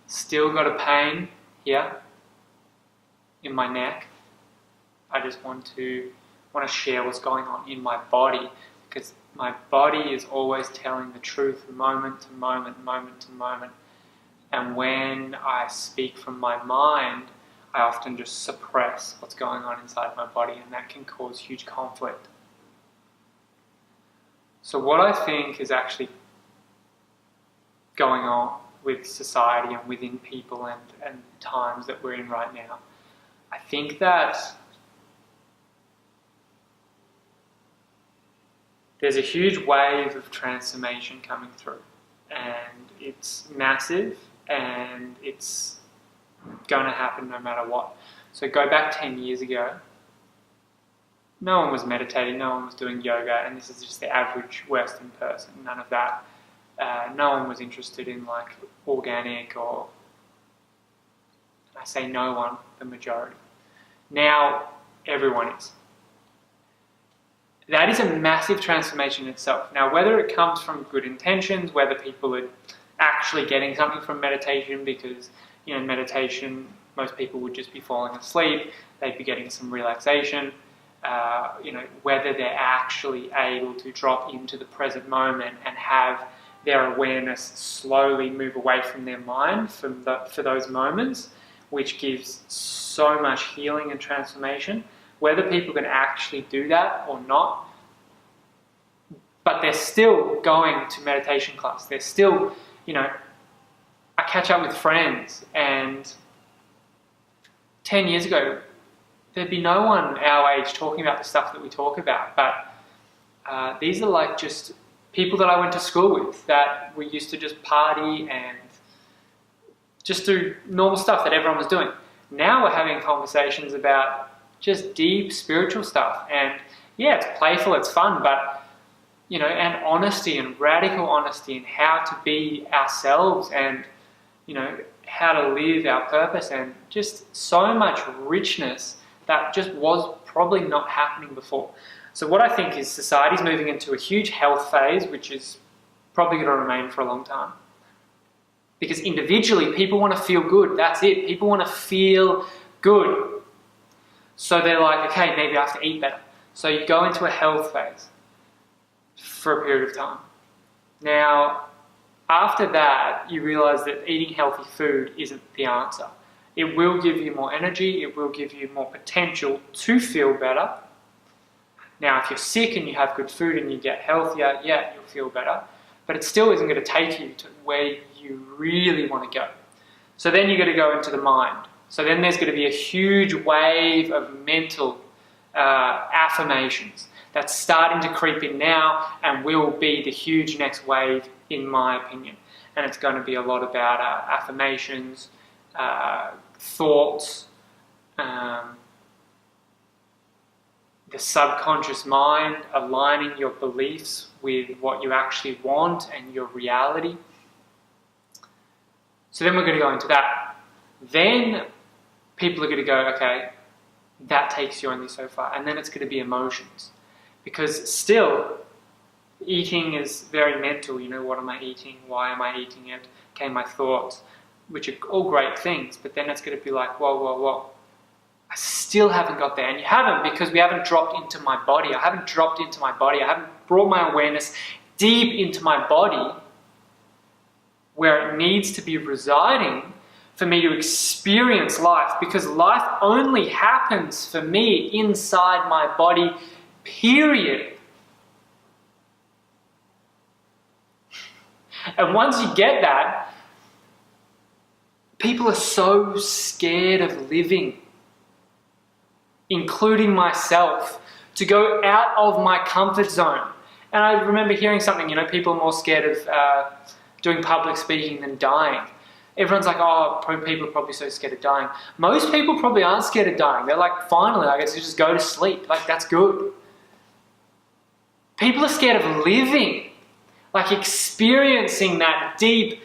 Still got a pain here in my neck. I just want to share what's going on in my body, because my body is always telling the truth moment to moment, moment to moment. And when I speak from my mind, I often just suppress what's going on inside my body, and that can cause huge conflict. So what I think is actually going on with society and within people and times that we're in right now, I think that there's a huge wave of transformation coming through, and it's massive, and it's going to happen no matter what. So go back 10 years ago, no one was meditating, no one was doing yoga, and this is just the average Western person, none of that. No one was interested in like organic, or I say no one, the majority. Now everyone is. That is a massive transformation in itself. Now, whether it comes from good intentions, whether people are actually getting something from meditation, because meditation, most people would just be falling asleep, they'd be getting some relaxation, whether they're actually able to drop into the present moment and have their awareness slowly move away from their mind for those moments, which gives so much healing and transformation. Whether people can actually do that or not, but they're still going to meditation class. They're still, I catch up with friends, and 10 years ago, there'd be no one our age talking about the stuff that we talk about, but these are like just people that I went to school with, that we used to just party and just do normal stuff that everyone was doing. Now we're having conversations about just deep spiritual stuff, and yeah, it's playful, it's fun, but and honesty, and radical honesty, and how to be ourselves, and how to live our purpose, and just so much richness that just was probably not happening before. So what I think is society's moving into a huge health phase, which is probably going to remain for a long time. Because individually, people want to feel good. That's it. People want to feel good. So they're like, okay, maybe I have to eat better. So you go into a health phase for a period of time. Now, after that, you realize that eating healthy food isn't the answer. It will give you more energy. It will give you more potential to feel better. Now, if you're sick and you have good food and you get healthier, yeah, you'll feel better. But it still isn't going to take you to where you really want to go. So then you've got to go into the mind. So then there's going to be a huge wave of mental affirmations that's starting to creep in now, and will be the huge next wave, in my opinion. And it's going to be a lot about affirmations, thoughts, the subconscious mind, aligning your beliefs with what you actually want and your reality. So then we're going to go into that. Then people are going to go, okay, that takes you only so far. And then it's going to be emotions. Because still, eating is very mental. What am I eating? Why am I eating it? Okay, my thoughts, which are all great things. But then it's going to be like, whoa. I still haven't got there. And you haven't, because we haven't dropped into my body. I haven't dropped into my body. I haven't brought my awareness deep into my body, where it needs to be residing for me to experience life. Because life only happens for me inside my body, period. And once you get that, people are so scared of living, including myself, to go out of my comfort zone. And I remember hearing something, people are more scared of doing public speaking than dying. Everyone's like, oh, people are probably so scared of dying. Most people probably aren't scared of dying. They're like, finally, I guess you just go to sleep. Like, that's good. People are scared of living, like experiencing that deep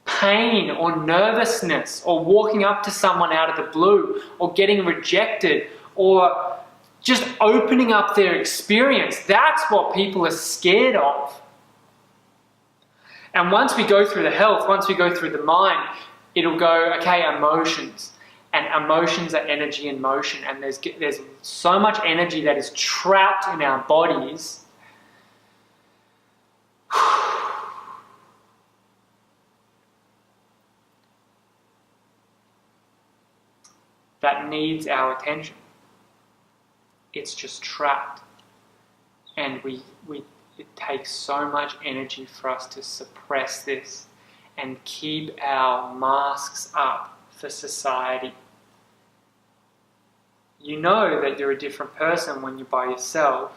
pain or nervousness, or walking up to someone out of the blue, or getting rejected, or just opening up their experience. That's what people are scared of. And once we go through the health, once we go through the mind, it'll go, okay, emotions. And emotions are energy in motion, and there's so much energy that is trapped in our bodies that needs our attention. It's just trapped, and it takes so much energy for us to suppress this and keep our masks up for society. You know that you're a different person when you're by yourself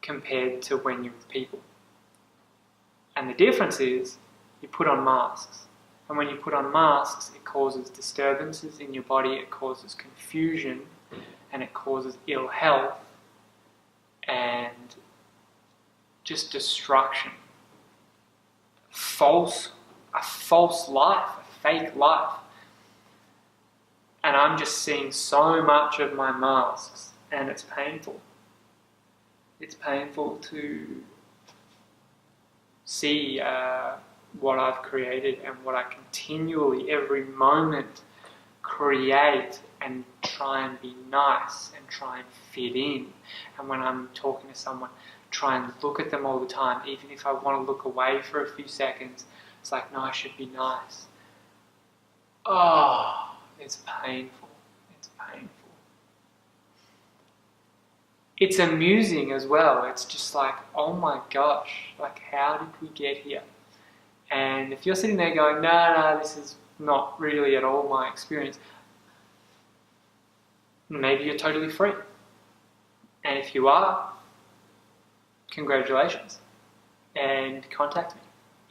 compared to when you're with people. And the difference is you put on masks. And when you put on masks, it causes disturbances in your body, it causes confusion, and it causes ill health and just destruction. A false life, a fake life. And I'm just seeing so much of my masks, and it's painful. It's painful to see what I've created and what I continually, every moment, create and try and be nice and try and fit in. And when I'm talking to someone, try and look at them all the time, even if I want to look away for a few seconds. It's like, no, I should be nice. Oh, it's painful. It's painful. It's amusing as well. It's just like, oh my gosh, like, how did we get here? And if you're sitting there going, no, this is not really at all my experience, maybe you're totally free. And if you are, congratulations. And contact me.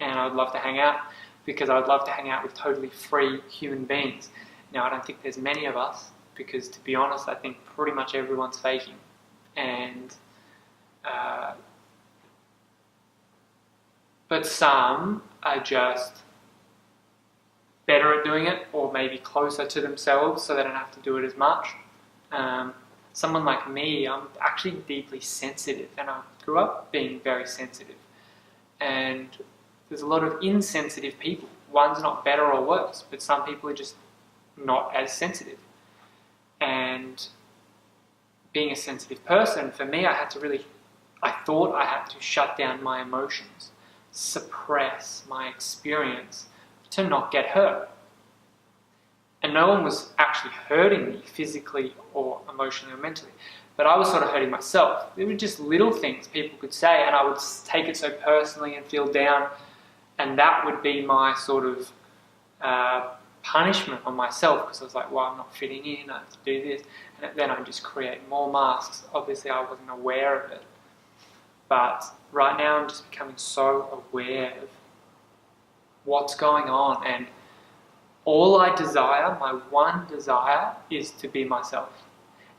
And I would love to hang out, because I would love to hang out with totally free human beings. Now, I don't think there's many of us, because to be honest, I think pretty much everyone's faking. And but some are just better at doing it, or maybe closer to themselves so they don't have to do it as much. Someone like me, I'm actually deeply sensitive, and I grew up being very sensitive. And there's a lot of insensitive people. One's not better or worse, but some people are just not as sensitive. And being a sensitive person, for me, I thought I had to shut down my emotions, suppress my experience to not get hurt. And no one was actually hurting me physically or emotionally or mentally, but I was sort of hurting myself. There were just little things people could say, and I would take it so personally and feel down, and that would be my sort of punishment on myself, because I was like, well, I'm not fitting in, I have to do this, and then I just create more masks. Obviously, I wasn't aware of it, but right now I'm just becoming so aware of what's going on, and all I desire, my one desire, is to be myself.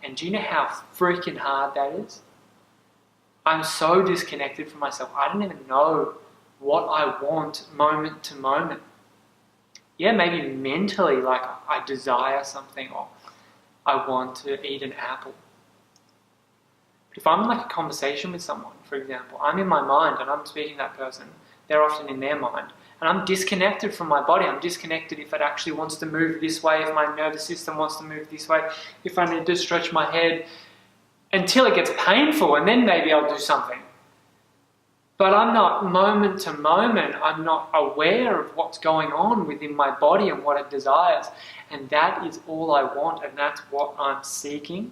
And do you know how freaking hard that is? I'm so disconnected from myself. I don't even know what I want moment to moment. Yeah, maybe mentally, like I desire something, or I want to eat an apple. But if I'm in like a conversation with someone, for example, I'm in my mind and I'm speaking to that person, they're often in their mind, and I'm disconnected from my body. I'm disconnected if it actually wants to move this way, if my nervous system wants to move this way, if I need to stretch my head, until it gets painful, and then maybe I'll do something. But I'm not moment to moment, I'm not aware of what's going on within my body and what it desires. And that is all I want, and that's what I'm seeking.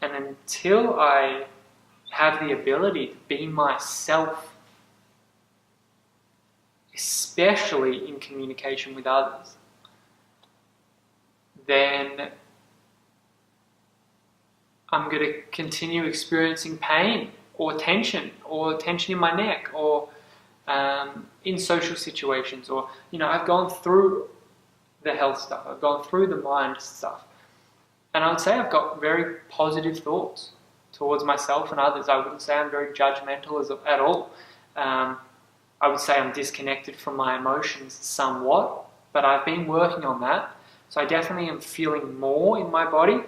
And until I have the ability to be myself, especially in communication with others, then I'm going to continue experiencing pain or tension in my neck, or in social situations, or, I've gone through the health stuff, I've gone through the mind stuff, and I would say I've got very positive thoughts towards myself and others. I wouldn't say I'm very judgmental at all. I would say I'm disconnected from my emotions somewhat, but I've been working on that. So I definitely am feeling more in my body,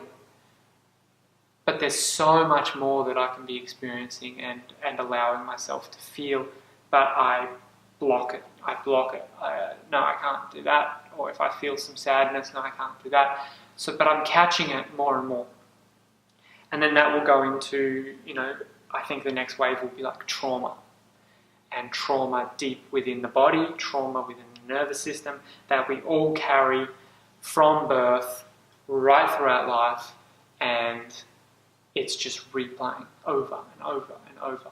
but there's so much more that I can be experiencing and allowing myself to feel, but I block it. No, I can't do that, or if I feel some sadness, no, I can't do that. So, but I'm catching it more and more. And then that will go into, I think the next wave will be like trauma. And trauma deep within the body, trauma within the nervous system that we all carry from birth right throughout life, and it's just replaying over and over and over.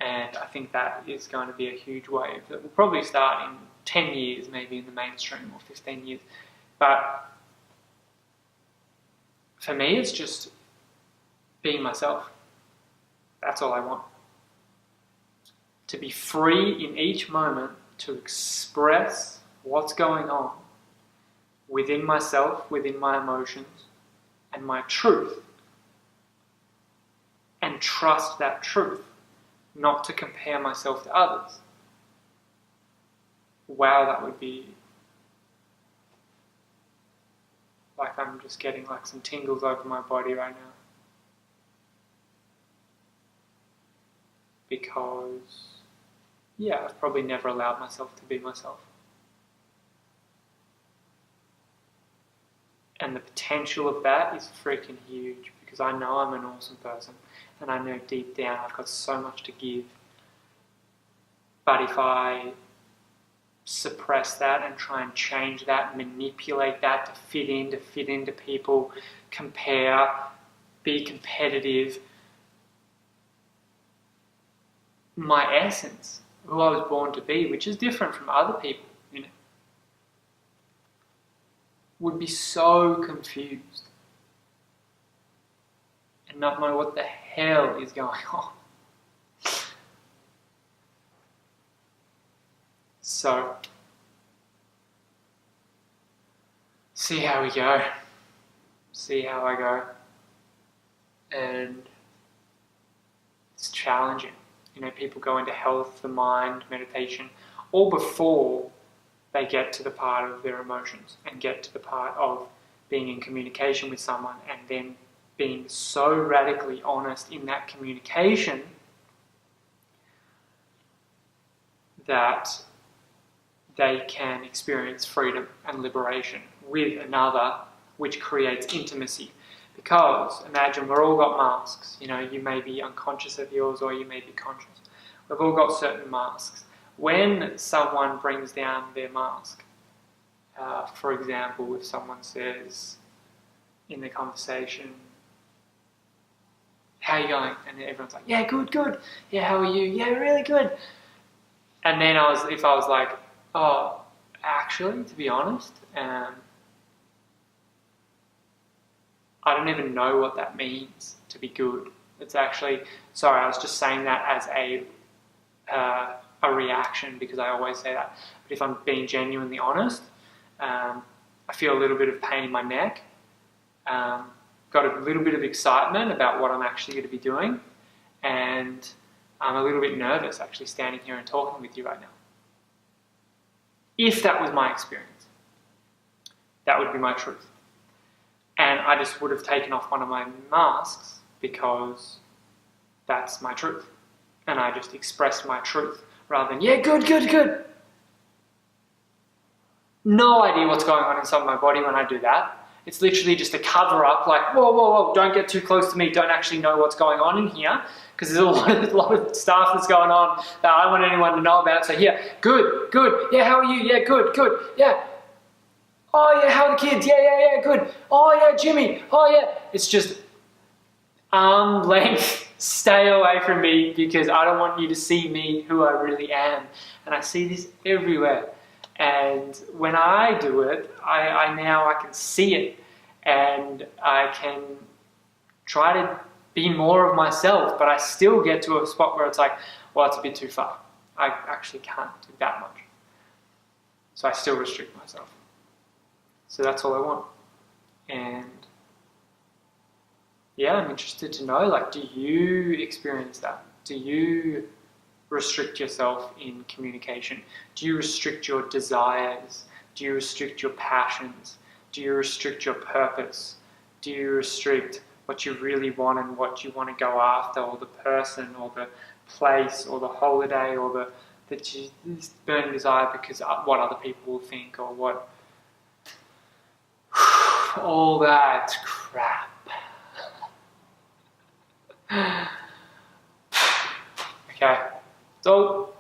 And I think that is going to be a huge wave that will probably start in 10 years, maybe in the mainstream, or 15 years. But for me, it's just being myself. That's all I want. To be free in each moment to express what's going on within myself, within my emotions, and my truth. And trust that truth, not to compare myself to others. Wow, that would be like I'm just getting like some tingles over my body right now. Because, yeah, I've probably never allowed myself to be myself. And the potential of that is freaking huge, because I know I'm an awesome person, and I know deep down I've got so much to give. But if I suppress that and try and change that, manipulate that to fit into people, compare, be competitive, my essence, who I was born to be, which is different from other people, would be so confused and not know what the hell is going on. So, see how we go. See how I go. And it's challenging. People go into health, the mind, meditation, all before they get to the part of their emotions and get to the part of being in communication with someone, and then being so radically honest in that communication that they can experience freedom and liberation with another, which creates intimacy. Because imagine we're all got masks. You may be unconscious of yours, or you may be conscious. We've all got certain masks. When someone brings down their mask, for example, if someone says in the conversation, "How are you going?" and everyone's like, "Yeah, good, good. Yeah, how are you? Yeah, really good." And then if I was like, "Oh, actually, to be honest, I don't even know what that means to be good. It's actually, sorry, I was just saying that as a reaction, because I always say that. But if I'm being genuinely honest, I feel a little bit of pain in my neck, got a little bit of excitement about what I'm actually going to be doing, and I'm a little bit nervous actually standing here and talking with you right now. If that was my experience, that would be my truth. And I just would have taken off one of my masks, because that's my truth. And I just expressed my truth rather than, "Yeah, good, good, good." No idea what's going on inside my body when I do that. It's literally just a cover up, like, whoa, whoa, whoa, don't get too close to me, don't actually know what's going on in here, because there's a lot of stuff that's going on that I don't want anyone to know about. So yeah, good, good, yeah, how are you? Yeah, good, good, yeah. Oh yeah, how are the kids? Yeah, yeah, yeah, good. Oh yeah, Jimmy. Oh yeah. It's just arm length. Stay away from me, because I don't want you to see me, who I really am. And I see this everywhere. And when I do it, I can see it, and I can try to be more of myself, but I still get to a spot where it's like, well, it's a bit too far. I actually can't do that much. So I still restrict myself. So that's all I want. And yeah, I'm interested to know, like, do you experience that? Do you restrict yourself in communication? Do you restrict your desires? Do you restrict your passions? Do you restrict your purpose? Do you restrict what you really want and what you want to go after, or the person, or the place, or the holiday, or the burning desire because what other people will think, or what all that crap. Okay, so